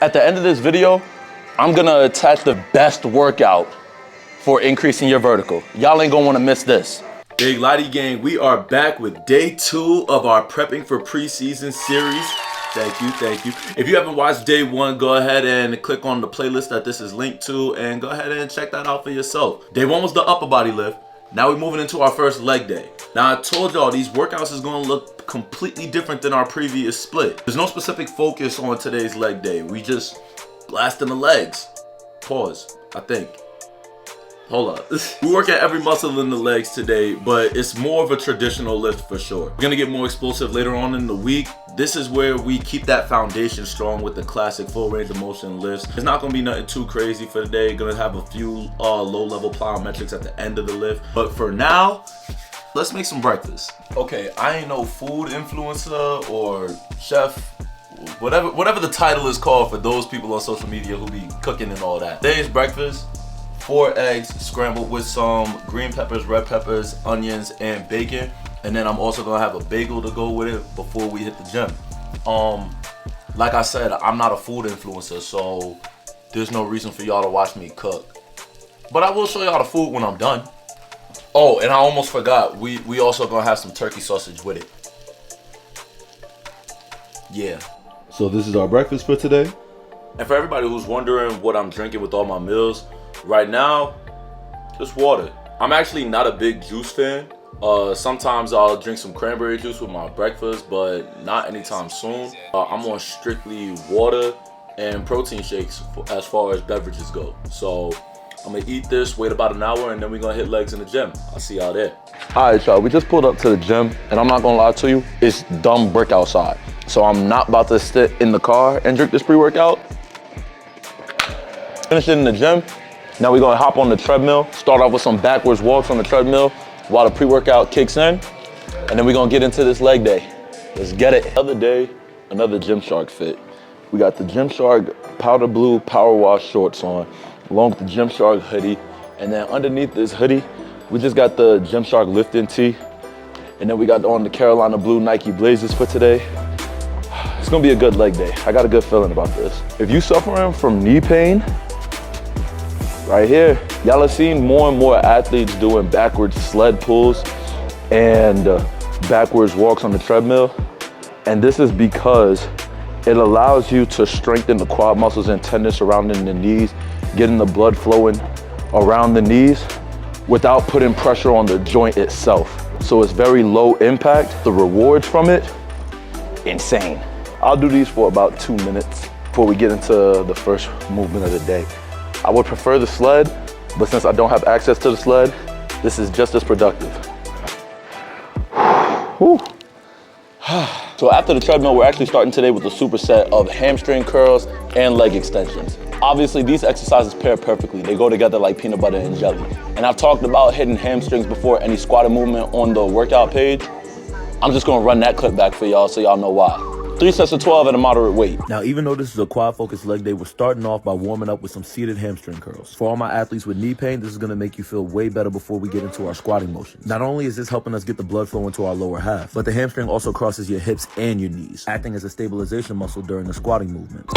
At the end of this video, I'm gonna attach the best workout for increasing your vertical. Y'all ain't gonna wanna miss this. Big LOTTI gang, we are back with day 2 of our Prepping for Preseason series. Thank you. If you haven't watched day 1, go ahead and click on the playlist that this is linked to and go ahead and check that out for yourself. Day 1 was the upper body lift. Now we're moving into our first leg day. Now I told y'all these workouts is gonna look completely different than our previous split. There's no specific focus on today's leg day. We just blasting the legs. Pause, I think. Hold up. We work at every muscle in the legs today, but it's more of a traditional lift for sure. We're gonna get more explosive later on in the week. This is where we keep that foundation strong with the classic full range of motion lifts. It's not gonna be nothing too crazy for today. Gonna have a few low-level plyometrics at the end of the lift. But for now, let's make some breakfast. Okay, I ain't no food influencer or chef, whatever the title is called for those people on social media who be cooking and all that. Today's breakfast, 4 eggs scrambled with some green peppers, red peppers, onions, and bacon. And then I'm also gonna have a bagel to go with it before we hit the gym. Like I said, I'm not a food influencer, so there's no reason for y'all to watch me cook. But I will show y'all the food when I'm done. Oh, and I almost forgot, we also gonna have some turkey sausage with it. Yeah. So this is our breakfast for today. And for everybody who's wondering what I'm drinking with all my meals, right now, just water. I'm actually not a big juice fan. Sometimes I'll drink some cranberry juice with my breakfast, but not anytime soon. I'm on strictly water and protein shakes as far as beverages go. So I'm gonna eat this, wait about an hour, and then we're gonna hit legs in the gym. I'll see y'all there. All right, y'all, we just pulled up to the gym, and I'm not gonna lie to you, it's dumb brick outside. So I'm not about to sit in the car and drink this pre-workout. Finish it in the gym. Now we're gonna hop on the treadmill, start off with some backwards walks on the treadmill while the pre-workout kicks in, and then we're gonna get into this leg day. Let's get it. Another day, another Gymshark fit. We got the Gymshark powder blue power wash shorts on, along with the Gymshark hoodie, and then underneath this hoodie, we just got the Gymshark lifting tee, and then we got on the Carolina blue Nike Blazers for today. It's gonna be a good leg day. I got a good feeling about this. If you suffering from knee pain, right here, y'all have seen more and more athletes doing backwards sled pulls and backwards walks on the treadmill. And this is because it allows you to strengthen the quad muscles and tendons surrounding the knees, getting the blood flowing around the knees without putting pressure on the joint itself. So it's very low impact. The rewards from it, insane. I'll do these for about 2 minutes before we get into the first movement of the day. I would prefer the sled, but since I don't have access to the sled, this is just as productive. Whew. So after the treadmill, we're actually starting today with a superset of hamstring curls and leg extensions. Obviously, these exercises pair perfectly. They go together like peanut butter and jelly. And I've talked about hitting hamstrings before any squatting movement on the workout page. I'm just gonna run that clip back for y'all so y'all know why. 3 sets of 12 at a moderate weight. Now, even though this is a quad-focused leg day, we're starting off by warming up with some seated hamstring curls. For all my athletes with knee pain, this is gonna make you feel way better before we get into our squatting motions. Not only is this helping us get the blood flow into our lower half, but the hamstring also crosses your hips and your knees, acting as a stabilization muscle during the squatting movement.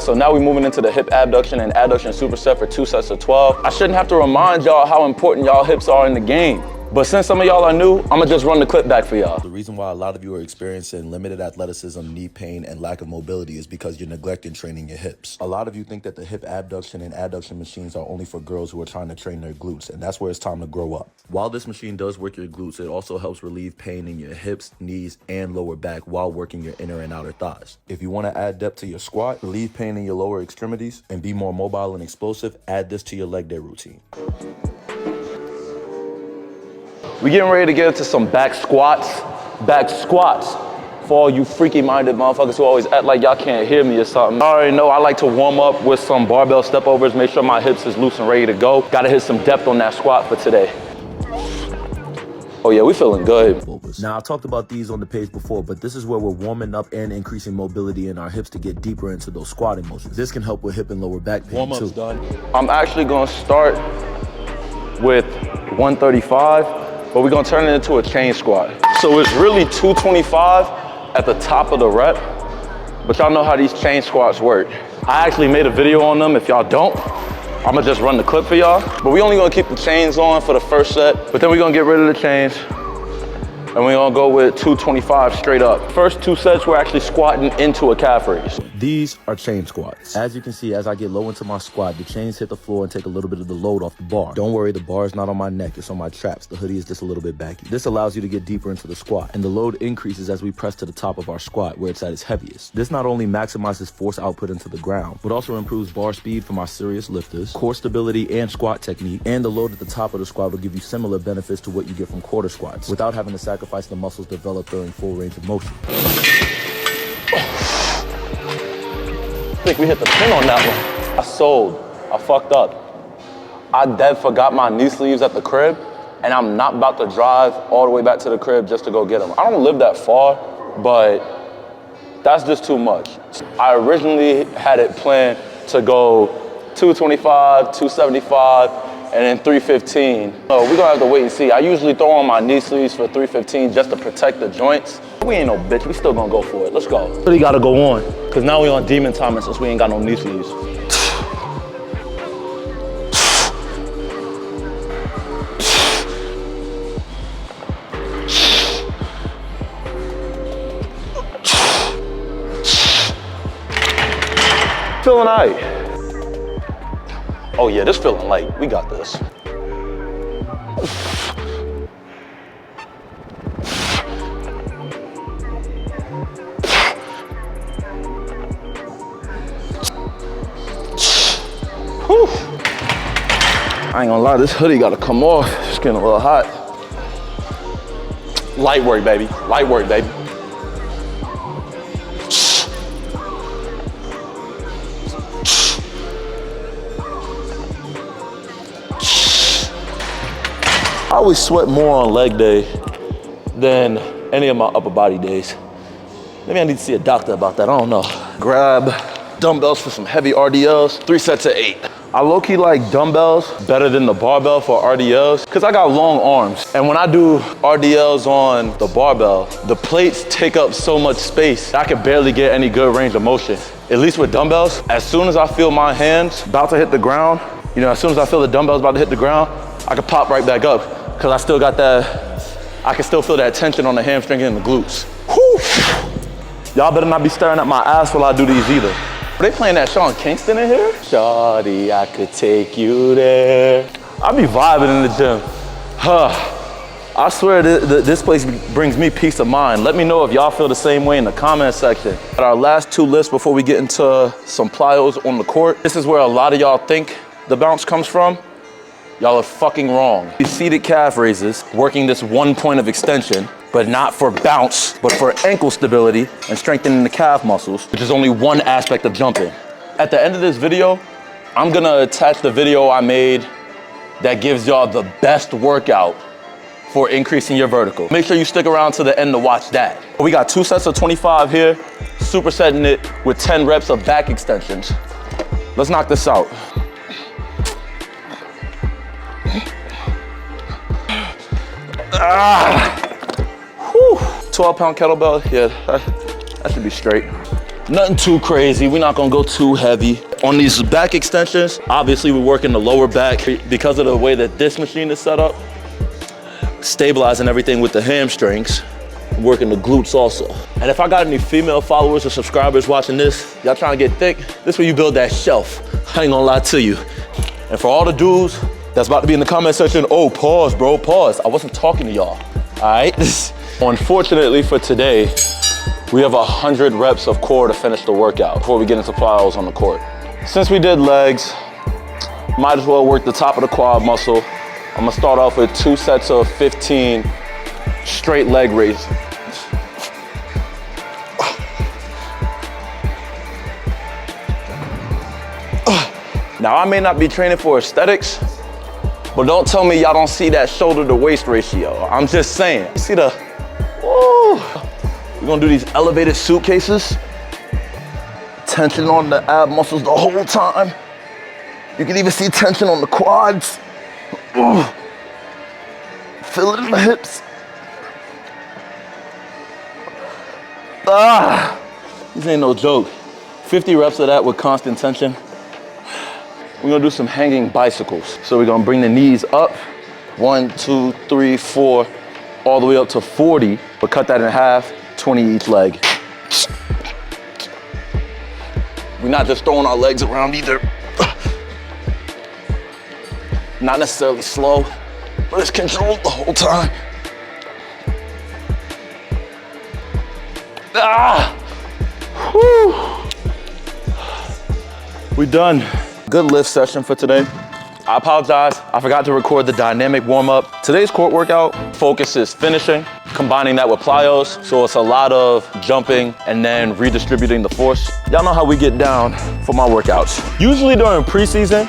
So now we're moving into the hip abduction and adduction superset for 2 sets of 12. I shouldn't have to remind y'all how important y'all hips are in the game. But since some of y'all are new, I'm gonna just run the clip back for y'all. The reason why a lot of you are experiencing limited athleticism, knee pain, and lack of mobility is because you're neglecting training your hips. A lot of you think that the hip abduction and adduction machines are only for girls who are trying to train their glutes, and that's where it's time to grow up. While this machine does work your glutes, it also helps relieve pain in your hips, knees, and lower back while working your inner and outer thighs. If you want to add depth to your squat, relieve pain in your lower extremities, and be more mobile and explosive, add this to your leg day routine. We getting ready to get into some back squats. For all you freaky-minded motherfuckers who always act like y'all can't hear me or something. I already know I like to warm up with some barbell stepovers, make sure my hips is loose and ready to go. Gotta hit some depth on that squat for today. Oh yeah, we feeling good. Now, I talked about these on the page before, but this is where we're warming up and increasing mobility in our hips to get deeper into those squatting motions. This can help with hip and lower back pain too. Done. I'm actually gonna start with 135, but we're gonna turn it into a chain squat. So it's really 225 at the top of the rep, but y'all know how these chain squats work. I actually made a video on them. If y'all don't, I'm gonna just run the clip for y'all. But we only gonna keep the chains on for the first set, but then we're gonna get rid of the chains. And we're gonna go with 225 straight up. First 2 sets, we're actually squatting into a calf raise. These are chain squats. As you can see, as I get low into my squat, the chains hit the floor and take a little bit of the load off the bar. Don't worry, the bar is not on my neck, it's on my traps. The hoodie is just a little bit baggy. This allows you to get deeper into the squat, and the load increases as we press to the top of our squat where it's at its heaviest. This not only maximizes force output into the ground, but also improves bar speed for my serious lifters, core stability and squat technique, and the load at the top of the squat will give you similar benefits to what you get from quarter squats without having to sacrifice the muscles developed during full range of motion. I think we hit the pin on that one. I sold. I fucked up. I dead forgot my knee sleeves at the crib, and I'm not about to drive all the way back to the crib just to go get them. I don't live that far, but that's just too much. I originally had it planned to go 225, 275, and then 315. So we're gonna have to wait and see. I usually throw on my knee sleeves for 315 just to protect the joints. We ain't no bitch, we still gonna go for it. Let's go. Really gotta go on, because now we on demon time since we ain't got no knee sleeves. Feeling light. Oh yeah, this feeling light. We got this. Whew. I ain't gonna lie, this hoodie gotta come off. It's getting a little hot. Light work, baby. Light work, baby. I always sweat more on leg day than any of my upper body days. Maybe I need to see a doctor about that, I don't know. Grab dumbbells for some heavy RDLs, 3 sets of 8. I low-key like dumbbells better than the barbell for RDLs because I got long arms. And when I do RDLs on the barbell, the plates take up so much space, I can barely get any good range of motion. At least with dumbbells, as soon as I feel my hands about to hit the ground, you know, as soon as I feel the dumbbells about to hit the ground, I can pop right back up because I still got that, I can still feel that tension on the hamstring and the glutes. Whew. Y'all better not be staring at my ass while I do these either. Are they playing that Sean Kingston in here? Shawty, I could take you there. I be vibing in the gym. I swear this place brings me peace of mind. Let me know if y'all feel the same way in the comment section. At our last 2 lifts before we get into some plyos on the court, this is where a lot of y'all think the bounce comes from. Y'all are fucking wrong. These seated calf raises, working this 1 point of extension, but not for bounce, but for ankle stability and strengthening the calf muscles, which is only one aspect of jumping. At the end of this video, I'm gonna attach the video I made that gives y'all the best workout for increasing your vertical. Make sure you stick around to the end to watch that. We got 2 sets of 25 here, supersetting it with 10 reps of back extensions. Let's knock this out. Ah. 12-pound kettlebell, yeah, that should be straight. Nothing too crazy, we're not gonna go too heavy. On these back extensions, obviously we're working the lower back because of the way that this machine is set up, stabilizing everything with the hamstrings, working the glutes also. And if I got any female followers or subscribers watching this, y'all trying to get thick, this is where you build that shelf. I ain't gonna lie to you. And for all the dudes that's about to be in the comment section, oh, pause, bro, pause. I wasn't talking to y'all, all right? Unfortunately for today, we have 100 reps of core to finish the workout before we get into plyos on the court. Since we did legs, might as well work the top of the quad muscle. I'm gonna start off with 2 sets of 15 straight leg raises. Now, I may not be training for aesthetics, but don't tell me y'all don't see that shoulder to waist ratio. I'm just saying. You see the, woo. We're gonna do these elevated suitcases. Tension on the ab muscles the whole time. You can even see tension on the quads. Ooh. Feel it in the hips. Ah. This ain't no joke. 50 reps of that with constant tension. We're gonna do some hanging bicycles. So we're gonna bring the knees up. 1, 2, 3, 4, all the way up to 40. But cut that in half, 20 each leg. We're not just throwing our legs around either. Not necessarily slow, but it's controlled the whole time. Ah! Whew. We done. Good lift session for today. I apologize, I forgot to record the dynamic warm-up. Today's core workout focuses finishing, combining that with plyos, so it's a lot of jumping and then redistributing the force. Y'all know how we get down for my workouts. Usually during preseason,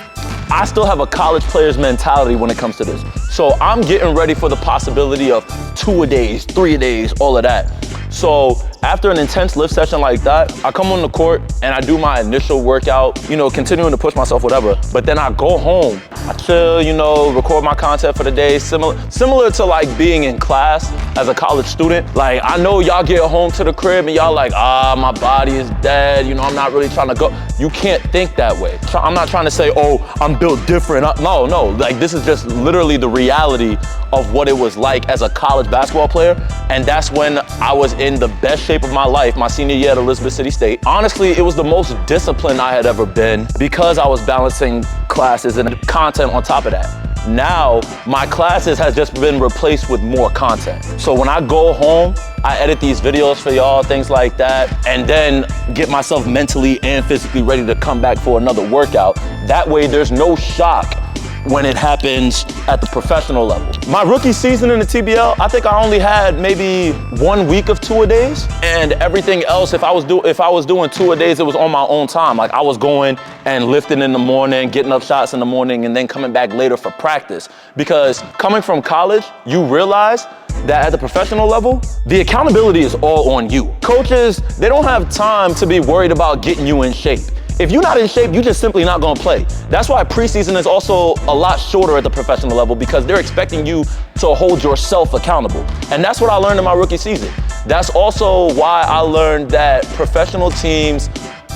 I still have a college player's mentality when it comes to this. So I'm getting ready for the possibility of 2-a-days, 3-a-days, all of that. So after an intense lift session like that, I come on the court and I do my initial workout, you know, continuing to push myself, whatever. But then I go home, I chill, you know, record my content for the day, similar to like being in class as a college student. Like, I know y'all get home to the crib and y'all like, my body is dead, you know, I'm not really trying to go. You can't think that way. I'm not trying to say, oh, I'm built different. No, like this is just literally the reality of what it was like as a college basketball player. And that's when I was in the best shape of my life, my senior year at Elizabeth City State. Honestly, it was the most disciplined I had ever been because I was balancing classes and content on top of that. Now, my classes has just been replaced with more content. So when I go home, I edit these videos for y'all, things like that, and then get myself mentally and physically ready to come back for another workout. That way, there's no shock when it happens at the professional level. My rookie season in the TBL, I think I only had maybe 1 week of 2-a-days, and everything else, if I was doing 2-a-days, it was on my own time. Like I was going and lifting in the morning, getting up shots in the morning, and then coming back later for practice. Because coming from college, you realize that at the professional level, the accountability is all on you. Coaches, they don't have time to be worried about getting you in shape. If you're not in shape, you're just simply not gonna play. That's why preseason is also a lot shorter at the professional level, because they're expecting you to hold yourself accountable. And that's what I learned in my rookie season. That's also why I learned that professional teams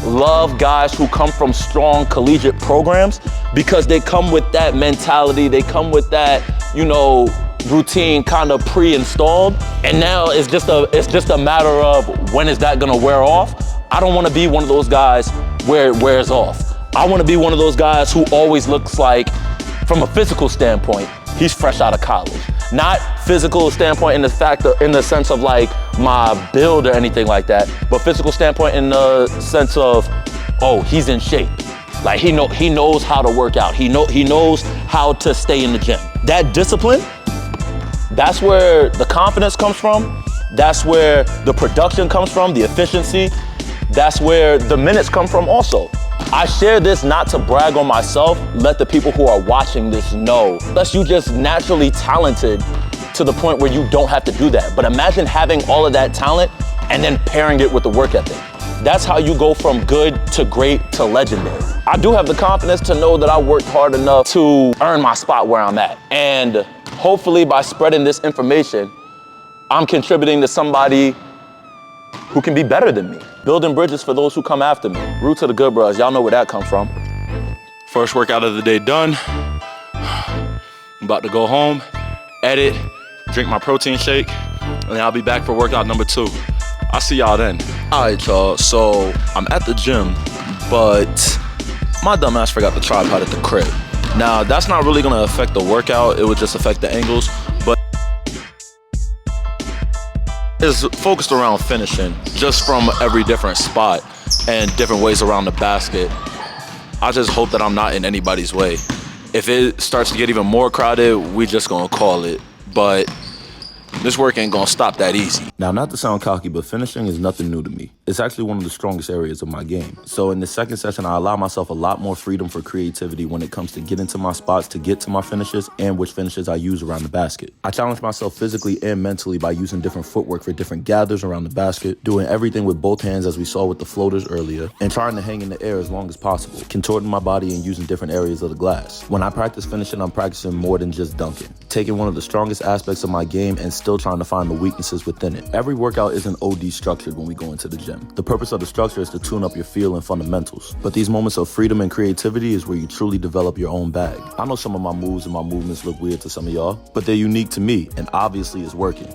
love guys who come from strong collegiate programs, because they come with that mentality, they come with that, you know, routine kind of pre-installed. And now it's just a matter of when is that gonna wear off. I don't wanna be one of those guys where it wears off. I wanna be one of those guys who always looks like, from a physical standpoint, he's fresh out of college. Not physical standpoint in the sense of like my build or anything like that, but physical standpoint in the sense of, oh, he's in shape. Like he knows how to work out. He knows how to stay in the gym. That discipline, that's where the confidence comes from. That's where the production comes from, the efficiency. That's where the minutes come from also. I share this not to brag on myself, let the people who are watching this know. Unless you just naturally talented to the point where you don't have to do that. But imagine having all of that talent and then pairing it with the work ethic. That's how you go from good to great to legendary. I do have the confidence to know that I worked hard enough to earn my spot where I'm at. And hopefully by spreading this information, I'm contributing to somebody who can be better than me. Building bridges for those who come after me. Root to the good bros, y'all know where that comes from. First workout of the day done. I'm about to go home, edit, drink my protein shake, and then I'll be back for workout number 2. I'll see y'all then. All right, y'all, so I'm at the gym, but my dumb ass forgot the tripod at the crib. Now, that's not really gonna affect the workout, it would just affect the angles, but it's focused around finishing, just from every different spot and different ways around the basket. I just hope that I'm not in anybody's way. If it starts to get even more crowded, we just gonna call it. But this work ain't gonna stop that easy. Now, not to sound cocky, but finishing is nothing new to me. It's actually one of the strongest areas of my game. So in the second session, I allow myself a lot more freedom for creativity when it comes to getting to my spots, to get to my finishes, and which finishes I use around the basket. I challenge myself physically and mentally by using different footwork for different gathers around the basket, doing everything with both hands as we saw with the floaters earlier, and trying to hang in the air as long as possible, contorting my body and using different areas of the glass. When I practice finishing, I'm practicing more than just dunking, taking one of the strongest aspects of my game and still trying to find the weaknesses within it. Every workout isn't OD structured when we go into the gym. gym. The purpose of the structure is to tune up your feel and fundamentals. But these moments of freedom and creativity is where you truly develop your own bag. I know some of my moves and my movements look weird to some of y'all, but they're unique to me and obviously it's working.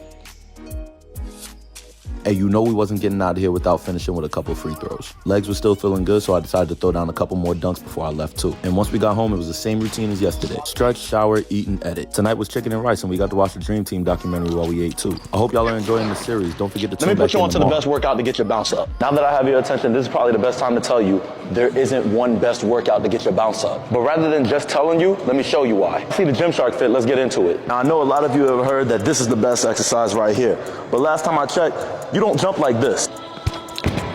Hey, you know we wasn't getting out of here without finishing with a couple free throws. Legs were still feeling good, so I decided to throw down a couple more dunks before I left too. And once we got home, it was the same routine as yesterday. Stretch, shower, eat, and edit. Tonight was chicken and rice, and we got to watch the Dream Team documentary while we ate too. I hope y'all are enjoying the series. Don't forget to tune back in Let me put you on to the tomorrow. best workout to get your bounce up. Now that I have your attention, this is probably the best time to tell you there isn't one best workout to get your bounce up. But rather than just telling you, let me show you why. See the Gymshark fit, let's get into it. Now I know a lot of you have heard that this is the best exercise right here. But last time I checked, you don't jump like this.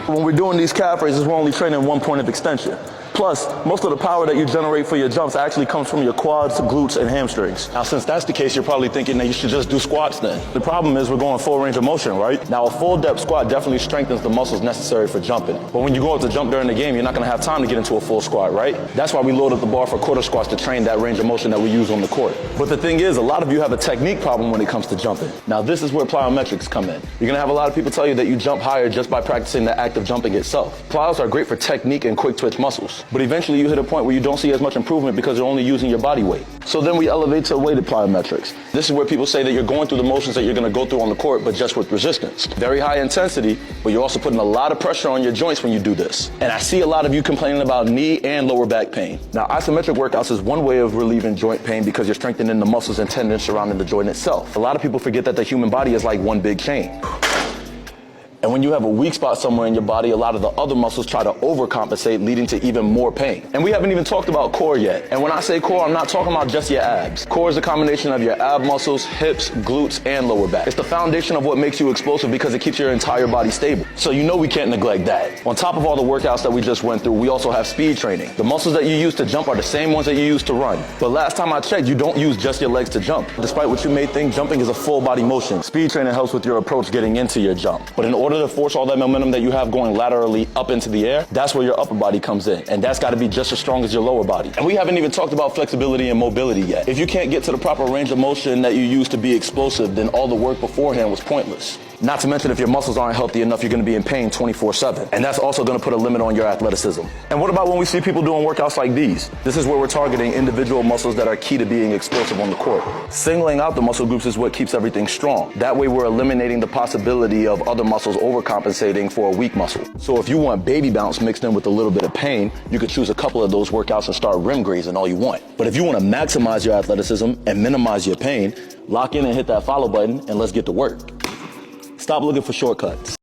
When we're doing these calf raises, we're only training one point of extension. Plus, most of the power that you generate for your jumps actually comes from your quads, glutes, and hamstrings. Now, since that's the case, you're probably thinking that you should just do squats then. The problem is we're going full range of motion, right? Now, a full depth squat definitely strengthens the muscles necessary for jumping. But when you go up to jump during the game, you're not gonna have time to get into a full squat, right? That's why we load up the bar for quarter squats to train that range of motion that we use on the court. But the thing is, a lot of you have a technique problem when it comes to jumping. Now, this is where plyometrics come in. You're gonna have a lot of people tell you that you jump higher just by practicing the act of jumping itself. Plyos are great for technique and quick twitch muscles. But eventually you hit a point where you don't see as much improvement because you're only using your body weight. So then we elevate to weighted plyometrics. This is where people say that you're going through the motions that you're going to go through on the court, but just with resistance. Very high intensity, but you're also putting a lot of pressure on your joints when you do this. And I see a lot of you complaining about knee and lower back pain. Now, isometric workouts is one way of relieving joint pain because you're strengthening the muscles and tendons surrounding the joint itself. A lot of people forget that the human body is like one big chain. And when you have a weak spot somewhere in your body, a lot of the other muscles try to overcompensate, leading to even more pain. And we haven't even talked about core yet. And when I say core, I'm not talking about just your abs. Core is a combination of your ab muscles, hips, glutes, and lower back. It's the foundation of what makes you explosive because it keeps your entire body stable. So you know we can't neglect that. On top of all the workouts that we just went through, we also have speed training. The muscles that you use to jump are the same ones that you use to run. But last time I checked, you don't use just your legs to jump. Despite what you may think, jumping is a full body motion. Speed training helps with your approach getting into your jump. But in order to force all that momentum that you have going laterally up into the air, that's where your upper body comes in. And that's got to be just as strong as your lower body. And we haven't even talked about flexibility and mobility yet. If you can't get to the proper range of motion that you use to be explosive, then all the work beforehand was pointless. Not to mention if your muscles aren't healthy enough, you're going to be in pain 24/7. And that's also going to put a limit on your athleticism. And what about when we see people doing workouts like these? This is where we're targeting individual muscles that are key to being explosive on the court. Singling out the muscle groups is what keeps everything strong. That way we're eliminating the possibility of other muscles overcompensating for a weak muscle. So if you want baby bounce mixed in with a little bit of pain, you could choose a couple of those workouts and start rim grazing all you want. But if you want to maximize your athleticism and minimize your pain, lock in and hit that follow button and let's get to work. Stop looking for shortcuts.